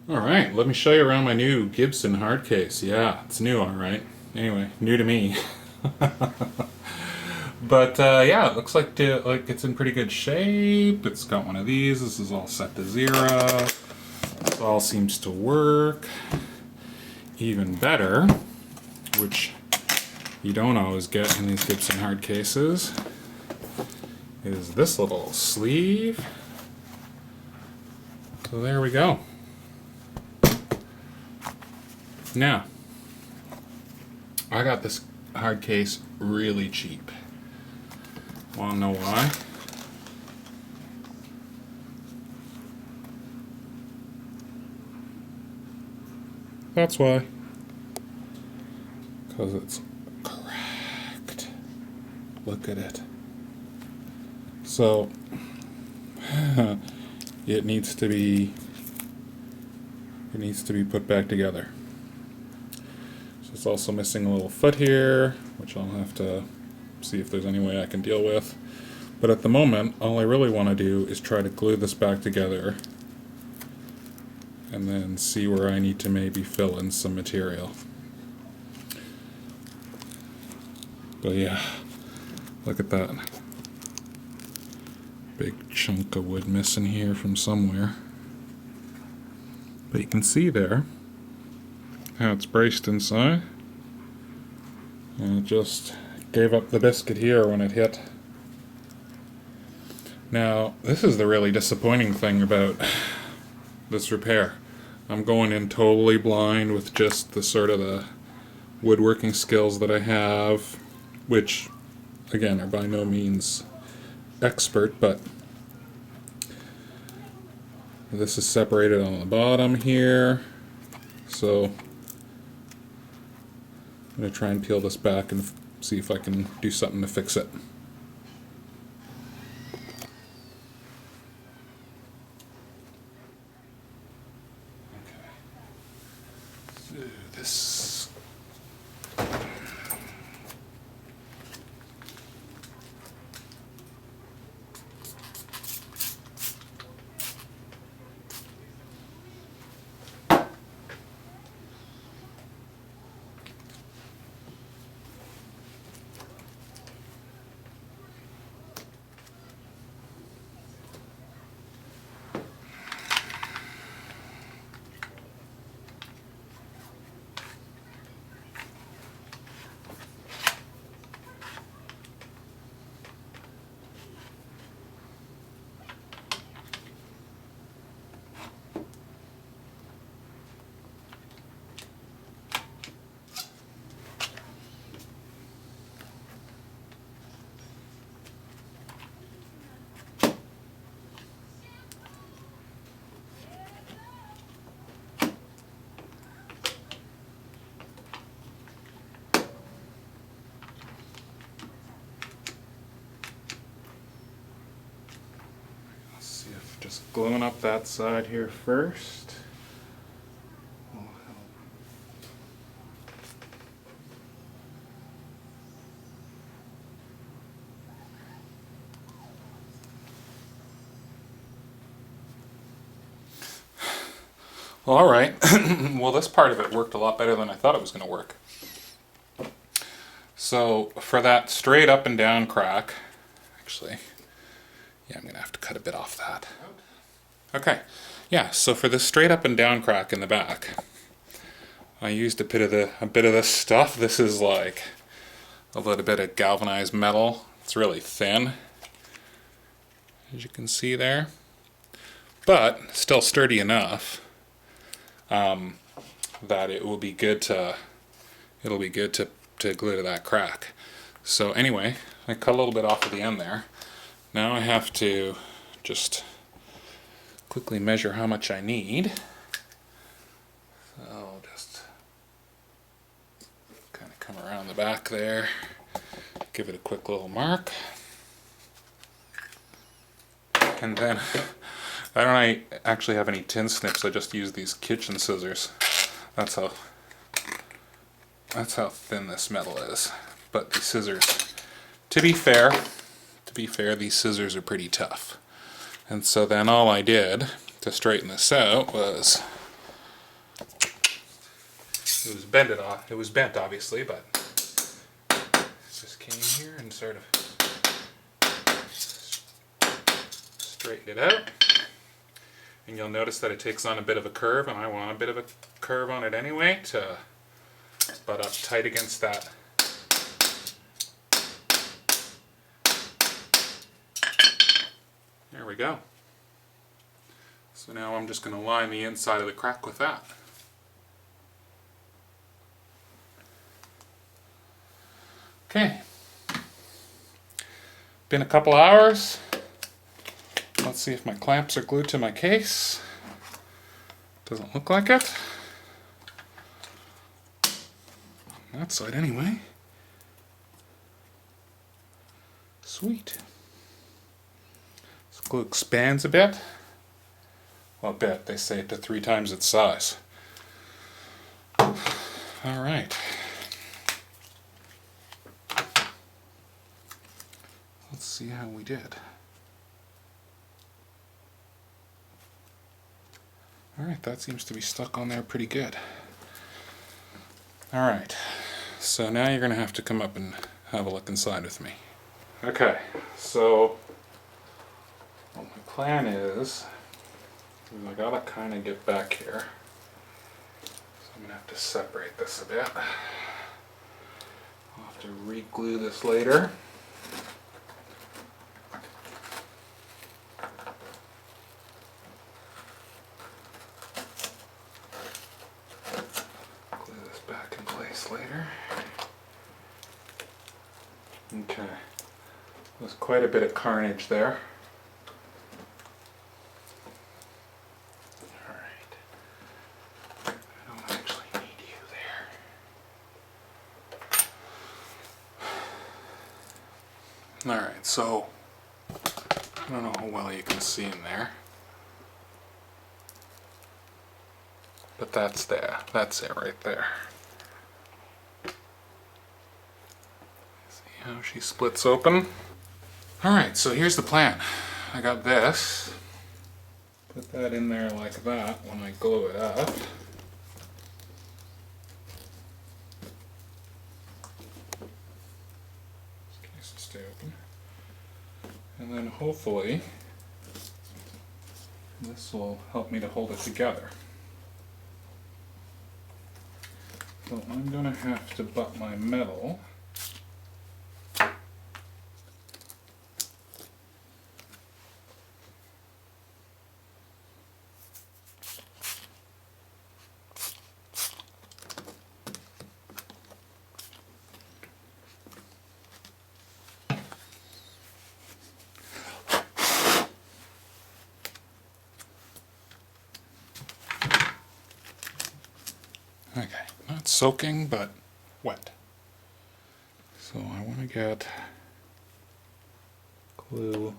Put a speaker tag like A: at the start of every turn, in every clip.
A: Alright, let me show you around my new Gibson hardcase. Yeah, it's new, alright. Anyway, new to me. But yeah, it looks like it's in pretty good shape. It's got one of these. This is all set to 0. This all seems to work. Even better, which you don't always get in these Gibson hard cases, is this little sleeve. So there we go. Now, I got this hard case really cheap. Want to know why? That's why. Because it's cracked. Look at it. So, it needs to be put back together. So it's also missing a little foot here, which I'll have to see if there's any way I can deal with. But at the moment, all I really want to do is try to glue this back together and then see where I need to maybe fill in some material. But yeah, look at that. Big chunk of wood missing here from somewhere. But you can see there how it's braced inside. And it just gave up the biscuit here when it hit. Now, this is the really disappointing thing about this repair. I'm going in totally blind with just the sort of the woodworking skills that I have, which, again, are by no means expert, but this is separated on the bottom here, so I'm going to try and peel this back and see if I can do something to fix it. Okay. So this. Just gluing up that side here first. Well, all right. Well, this part of it worked a lot better than I thought it was going to work. So for that straight up and down crack, actually, yeah, I'm going to have to cut a bit off that. Okay, yeah, so for the straight up and down crack in the back, I used a bit of this stuff. This is like a little bit of galvanized metal. It's really thin, as you can see there, but still sturdy enough that it will be good to glue to that crack. So anyway, I cut a little bit off at the end there. Now I have to just quickly measure how much I need. So I'll just kind of come around the back there, give it a quick little mark. And then I don't actually have any tin snips, I just use these kitchen scissors. That's how thin this metal is. But these scissors, to be fair, these scissors are pretty tough. And so then all I did to straighten this out was It was bent obviously, but just came here and sort of straightened it out. And you'll notice that it takes on a bit of a curve, and I want a bit of a curve on it anyway to butt up tight against that. There we go. So now I'm just going to line the inside of the crack with that. Okay. Been a couple hours. Let's see if my clamps are glued to my case. Doesn't look like it. On that side anyway. Sweet. This glue expands a bit. Well, a bit. They say it to 3 times its size. Alright. Let's see how we did. Alright, that seems to be stuck on there pretty good. Alright, so now you're going to have to come up and have a look inside with me. Okay, so what my plan is I gotta kind of get back here. So I'm going to have to separate this a bit. I'll have to re-glue this later. Later. Okay, there's quite a bit of carnage there. Alright, I don't actually need you there. Alright, so I don't know how well you can see in there, but that's there. That's it right there. How she splits open. Alright, so here's the plan. I got this. Put that in there like that when I glue it up. This case will stay open. And then hopefully this will help me to hold it together. So I'm going to have to butt my metal okay, not soaking, but wet. So I want to get glue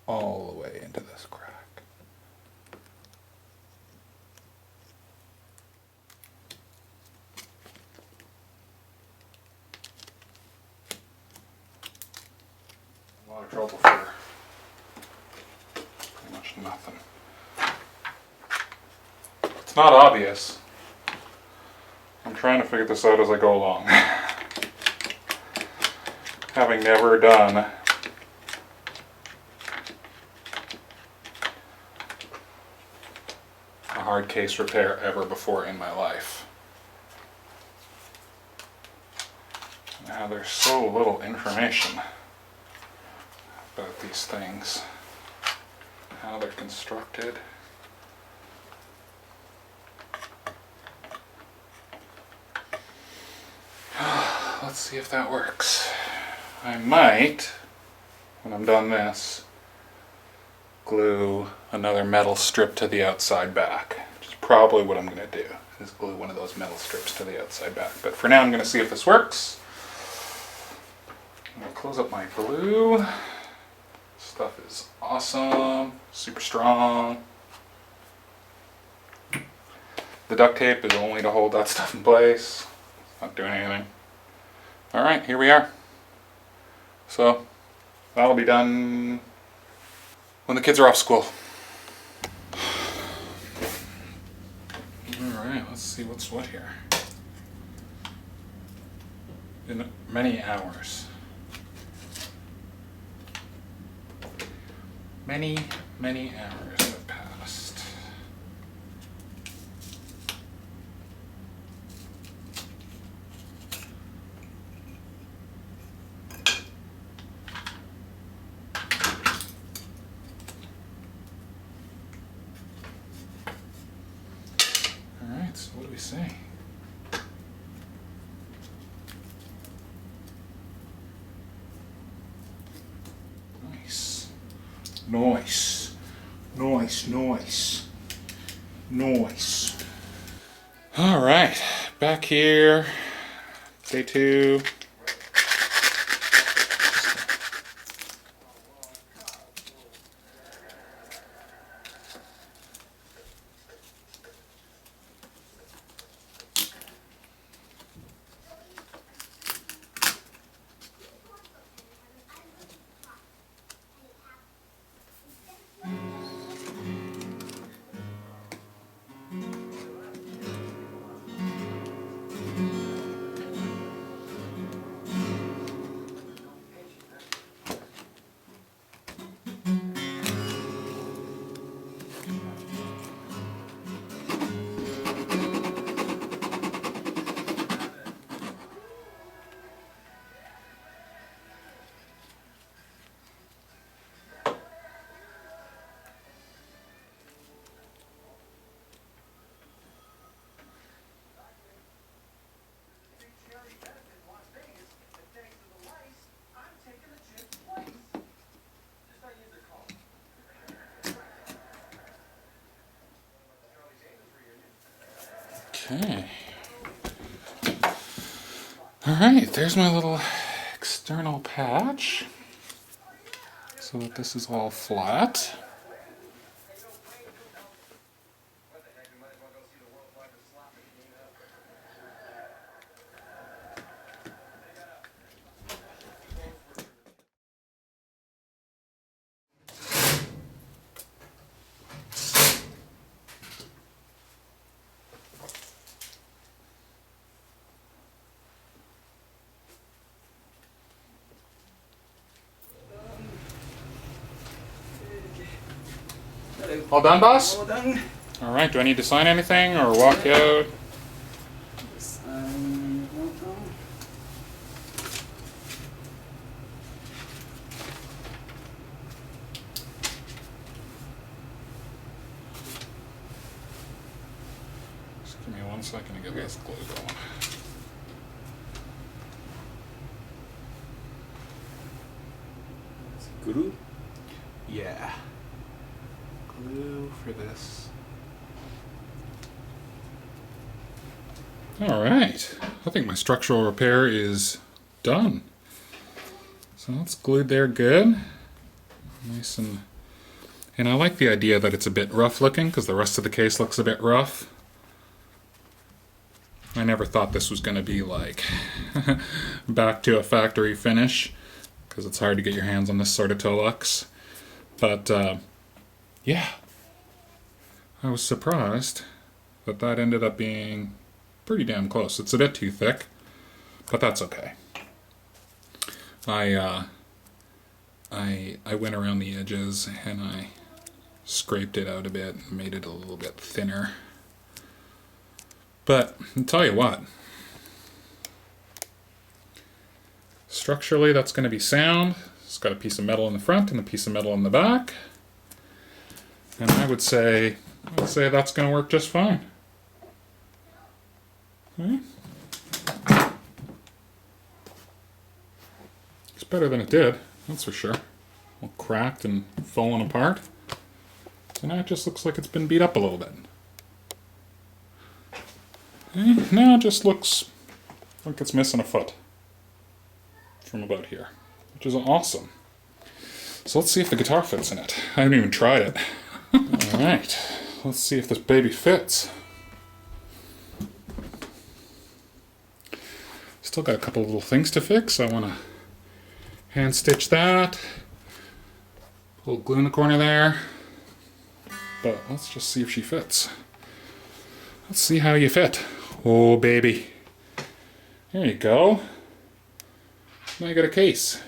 A: all the way into this crack. A lot of trouble for pretty much nothing. It's not obvious. I'm trying to figure this out as I go along. Having never done a hard case repair ever before in my life. Now there's so little information about these things, how they're constructed. Let's see if that works. I might, when I'm done this, glue another metal strip to the outside back, which is probably what I'm going to do, is glue one of those metal strips to the outside back. But for now I'm going to see if this works. I'm going to close up my glue. Stuff is awesome, super strong. The duct tape is only to hold that stuff in place, it's not doing anything. Alright, here we are. So, that'll be done when the kids are off school. Alright, let's see what's what here. In many hours. Many hours have passed. Alright, so what do we say? Nice. Nice. Nice, nice. Nice. Alright, back here. Day 2. Okay. Alright, there's my little external patch so that this is all flat. All done, boss?
B: All done.
A: All right, do I need to sign anything or walk out? Just give me 1 second to get this glue going.
B: Glue?
A: Yeah. Glue for this. All right, I think my structural repair is done. So that's glued there good. Nice and I like the idea that it's a bit rough looking because the rest of the case looks a bit rough. I never thought this was going to be like back to a factory finish because it's hard to get your hands on this sort of Tolux. But yeah, I was surprised that that ended up being pretty damn close. It's a bit too thick, but that's okay. I went around the edges and I scraped it out a bit and made it a little bit thinner. But I'll tell you what, structurally that's going to be sound. It's got a piece of metal in the front and a piece of metal in the back. And I would say that's going to work just fine. Okay. It's better than it did, that's for sure. All cracked and falling apart. So now it just looks like it's been beat up a little bit. Okay. Now it just looks like it's missing a foot from about here, which is awesome. So let's see if the guitar fits in it. I haven't even tried it. Alright, let's see if this baby fits. Still got a couple little things to fix. I want to hand stitch that. A little glue in the corner there. But let's just see if she fits. Let's see how you fit. Oh baby. There you go. Now you got a case.